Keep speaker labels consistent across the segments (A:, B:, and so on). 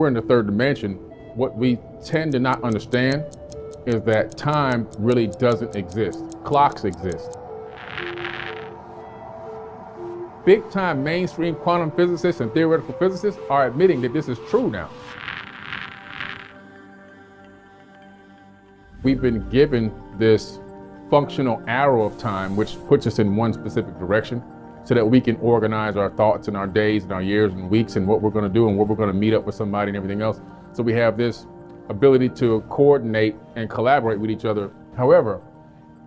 A: We're in the third dimension. What we tend to not understand is that time really doesn't exist. Clocks exist. Big time mainstream quantum physicists and theoretical physicists are admitting that this is true now. We've been given this functional arrow of time, which puts us in one specific direction, so that we can organize our thoughts and our days and our years and weeks and what we're going to do and where we're going to meet up with somebody and everything else. So we have this ability to coordinate and collaborate with each other. However,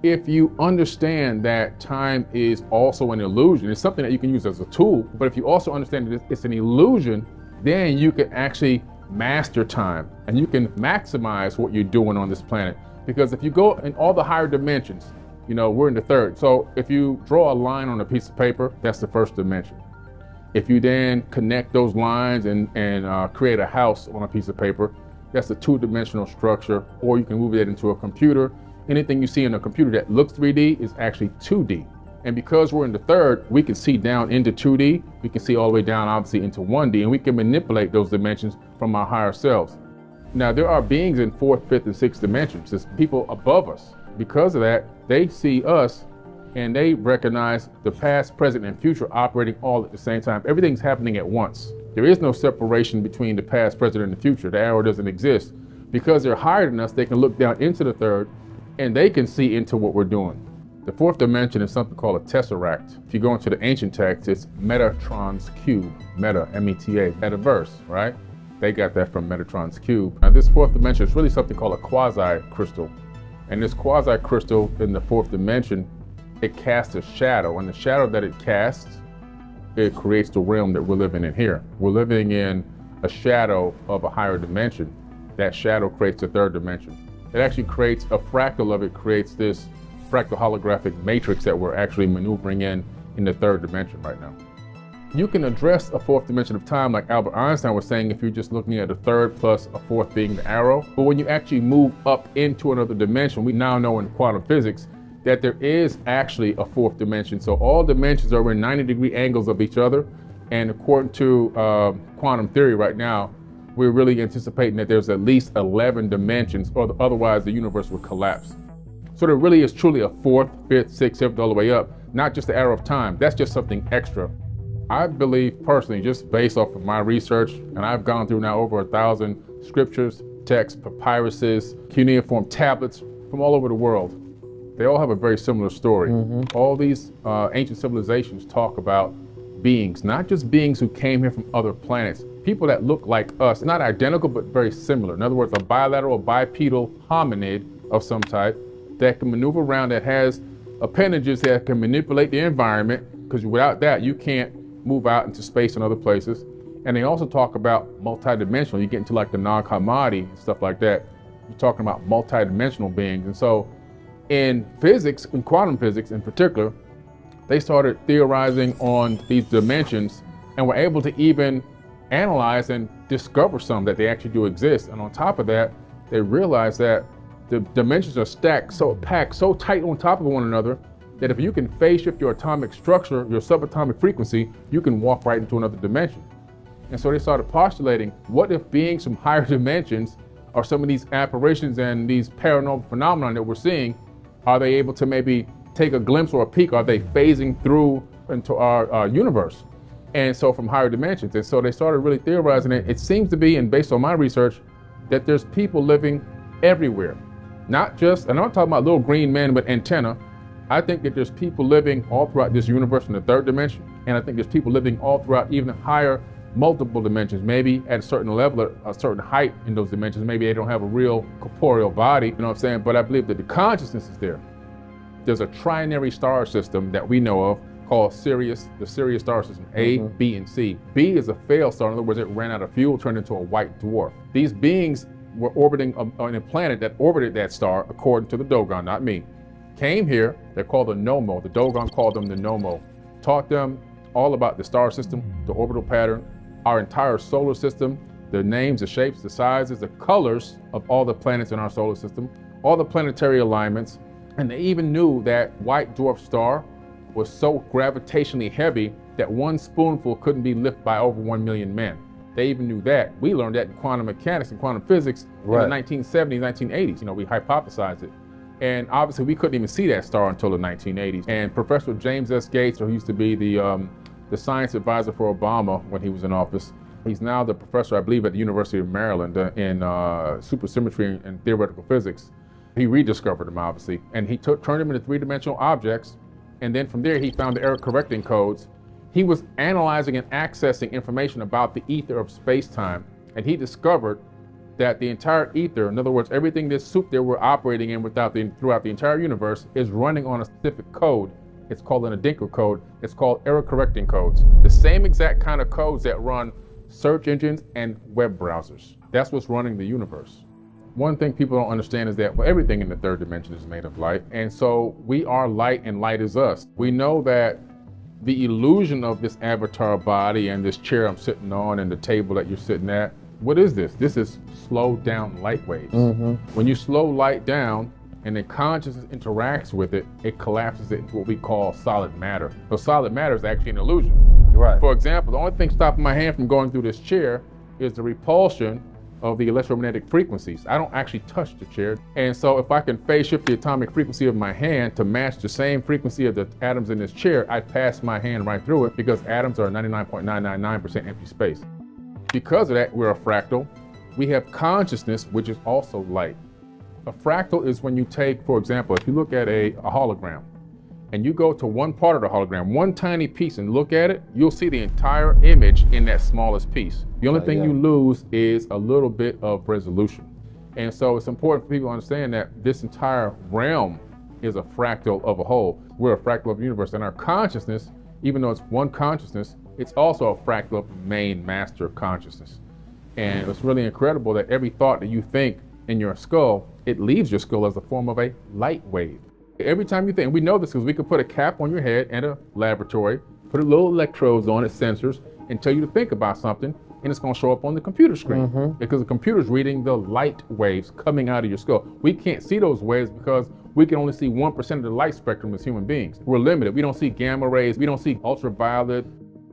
A: if you understand that time is also an illusion, it's something that you can use as a tool, but if you also understand that it's an illusion, then you can actually master time and you can maximize what you're doing on this planet. Because if you go in all the higher dimensions, we're in the third. So if you draw a line on a piece of paper, that's the first dimension. If you then connect those lines and create a house on a piece of paper, that's a two-dimensional structure, or you can move it into a computer. Anything you see in a computer that looks 3D is actually 2D. And because we're in the third, we can see down into 2D, we can see all the way down obviously into 1D, and we can manipulate those dimensions from our higher selves. Now there are beings in fourth, fifth, and sixth dimensions. There's people above us. Because of that, they see us and they recognize the past, present, and future operating all at the same time. Everything's happening at once. There is no separation between the past, present, and the future. The arrow doesn't exist. Because they're higher than us, they can look down into the third and they can see into what we're doing. The fourth dimension is something called a tesseract. If you go into the ancient text, it's Metatron's cube, meta, M-E-T-A, metaverse, right? They got that from Metatron's cube. Now this fourth dimension is really something called a quasi-crystal. And this quasi-crystal in the fourth dimension, it casts a shadow, and the shadow that it casts, it creates the realm that we're living in here. We're living in a shadow of a higher dimension. That shadow creates the third dimension. It actually creates a fractal of it, creates this fractal holographic matrix that we're actually maneuvering in the third dimension right now. You can address a fourth dimension of time like Albert Einstein was saying if you're just looking at a third plus a fourth being the arrow. But when you actually move up into another dimension, we now know in quantum physics that there is actually a fourth dimension. So all dimensions are in 90-degree angles of each other. And according to quantum theory right now, we're really anticipating that there's at least 11 dimensions, or otherwise the universe would collapse. So there really is truly a fourth, fifth, sixth, seventh, all the way up, not just the arrow of time. That's just something extra. I believe personally, just based off of my research, and I've gone through now over 1,000 scriptures, texts, papyruses, cuneiform tablets from all over the world. They all have a very similar story. All these ancient civilizations talk about beings, not just beings who came here from other planets, people that look like us, not identical, but very similar. In other words, a bilateral, bipedal hominid of some type that can maneuver around, that has appendages that can manipulate the environment, because without that, you can't move out into space and other places. And they also talk about multidimensional. You get into like the Nag Hammadi and stuff like that. You're talking about multidimensional beings. And so in physics, in quantum physics in particular, they started theorizing on these dimensions and were able to even analyze and discover some that they actually do exist. And on top of that, they realized that the dimensions are stacked, so packed, so tight on top of one another, that if you can phase shift your atomic structure, your subatomic frequency, you can walk right into another dimension. And so they started postulating, what if beings from higher dimensions or some of these apparitions and these paranormal phenomena that we're seeing, are they able to maybe take a glimpse or a peek? Are they phasing through into our universe? And so from higher dimensions. And so they started really theorizing it. It seems to be, and based on my research, that there's people living everywhere. Not just, and I'm not talking about little green men with antenna. I think that there's people living all throughout this universe in the third dimension. And I think there's people living all throughout even higher multiple dimensions, maybe at a certain level, a certain height in those dimensions. Maybe they don't have a real corporeal body, you know what I'm saying? But I believe that the consciousness is there. There's a trinary star system that we know of called Sirius, the Sirius star system, A, B, and C. B is a failed star. In other words, it ran out of fuel, turned into a white dwarf. These beings were orbiting on a planet that orbited that star, according to the Dogon, not me. Came here, they're called the Nommo. The Dogon called them the Nommo. Taught them all about the star system, the orbital pattern, our entire solar system, the names, the shapes, the sizes, the colors of all the planets in our solar system, all the planetary alignments. And they even knew that white dwarf star was so gravitationally heavy that one spoonful couldn't be lifted by over 1 million men. They even knew that. We learned that in quantum mechanics and quantum physics in the 1970s, 1980s. We hypothesized it. And obviously we couldn't even see that star until the 1980s. And Professor James S. Gates, who used to be the science advisor for Obama when he was in office, he's now the professor, I believe, at the University of Maryland in supersymmetry and theoretical physics. He rediscovered them, obviously, and he turned them into three-dimensional objects. And then from there, he found the error correcting codes. He was analyzing and accessing information about the ether of space-time, and he discovered that the entire ether, in other words, everything this soup that we're operating in throughout the entire universe, is running on a specific code. It's called an Adinkra code. It's called error correcting codes. The same exact kind of codes that run search engines and web browsers. That's what's running the universe. One thing people don't understand is that everything in the third dimension is made of light. And so we are light and light is us. We know that the illusion of this avatar body and this chair I'm sitting on and the table that you're sitting at, what is this? This is slowed down light waves. When you slow light down and then consciousness interacts with it, it collapses it into what we call solid matter. So solid matter is actually an illusion.
B: Right.
A: For example, the only thing stopping my hand from going through this chair is the repulsion of the electromagnetic frequencies. I don't actually touch the chair. And so if I can phase shift the atomic frequency of my hand to match the same frequency of the atoms in this chair, I pass my hand right through it because atoms are 99.999% empty space. Because of that, we're a fractal. We have consciousness, which is also light. A fractal is when you take, for example, if you look at a hologram, and you go to one part of the hologram, one tiny piece, and look at it, you'll see the entire image in that smallest piece. The only thing you lose is a little bit of resolution. And so it's important for people to understand that this entire realm is a fractal of a whole. We're a fractal of the universe, and our consciousness, even though it's one consciousness, it's also a fractal of the main master consciousness. And it's really incredible that every thought that you think in your skull, it leaves your skull as a form of a light wave. Every time you think, and we know this because we could put a cap on your head in a laboratory, put a little electrodes on it, sensors, and tell you to think about something, and it's going to show up on the computer screen because the computer's reading the light waves coming out of your skull. We can't see those waves because we can only see 1% of the light spectrum as human beings. We're limited. We don't see gamma rays. We don't see ultraviolet.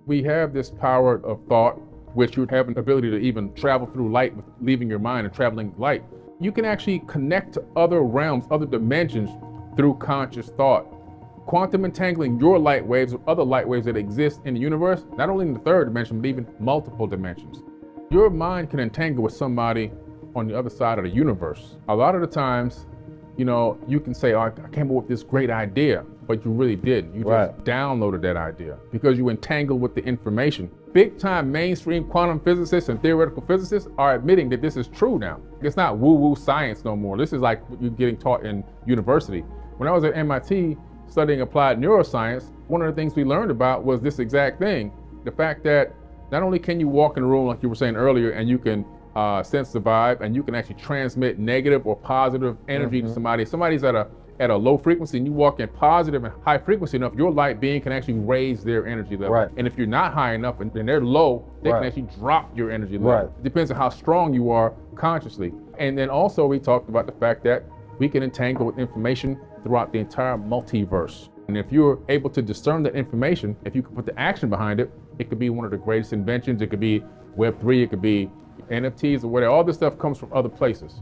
A: We have this power of thought, which you have an ability to even travel through light, with leaving your mind and traveling light. You can actually connect to other realms, other dimensions, through conscious thought. Quantum entangling your light waves with other light waves that exist in the universe, not only in the third dimension, but even multiple dimensions. Your mind can entangle with somebody on the other side of the universe. A lot of the times, you can say, oh, I came up with this great idea, but you really didn't. You just downloaded that idea because you entangled with the information. Big time mainstream quantum physicists and theoretical physicists are admitting that this is true now. It's not woo-woo science no more. This is like what you're getting taught in university. When I was at MIT studying applied neuroscience, one of the things we learned about was this exact thing. The fact that not only can you walk in a room like you were saying earlier and you can sense the vibe and you can actually transmit negative or positive energy to somebody. Somebody's at a low frequency and you walk in positive and high frequency enough, your light being can actually raise their energy level.
B: Right.
A: And if you're not high enough and they're low, they can actually drop your energy level. It depends on how strong you are consciously. And then also we talked about the fact that we can entangle with information throughout the entire multiverse. And if you're able to discern that information, if you can put the action behind it, it could be one of the greatest inventions. It could be Web3, it could be NFTs or whatever. All this stuff comes from other places.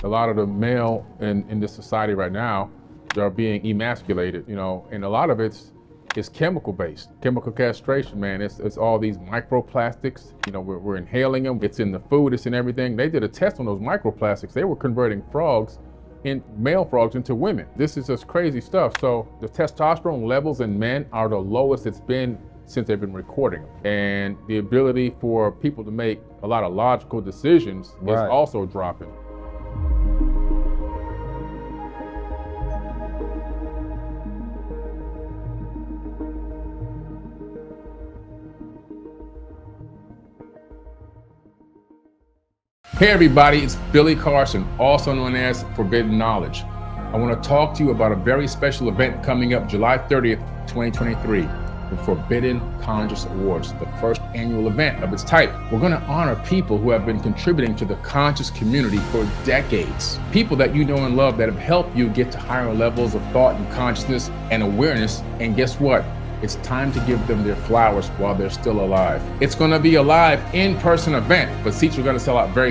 A: A lot of the male in this society right now, they're being emasculated, and a lot of it's chemical based. Chemical castration, man. It's all these microplastics. We're inhaling them. It's in the food, it's in everything. They did a test on those microplastics. They were converting male frogs into women. This is just crazy stuff. So the testosterone levels in men are the lowest it's been since they've been recording. And the ability for people to make a lot of logical decisions is also dropping. Hey everybody, it's Billy Carson, also known as Forbidden Knowledge. I want to talk to you about a very special event coming up July 30th, 2023, the Forbidden Conscious Awards, the first annual event of its type. We're going to honor people who have been contributing to the conscious community for decades. People that you know and love that have helped you get to higher levels of thought and consciousness and awareness. And guess what? It's time to give them their flowers while they're still alive. It's going to be a live in-person event, but seats are going to sell out very fast.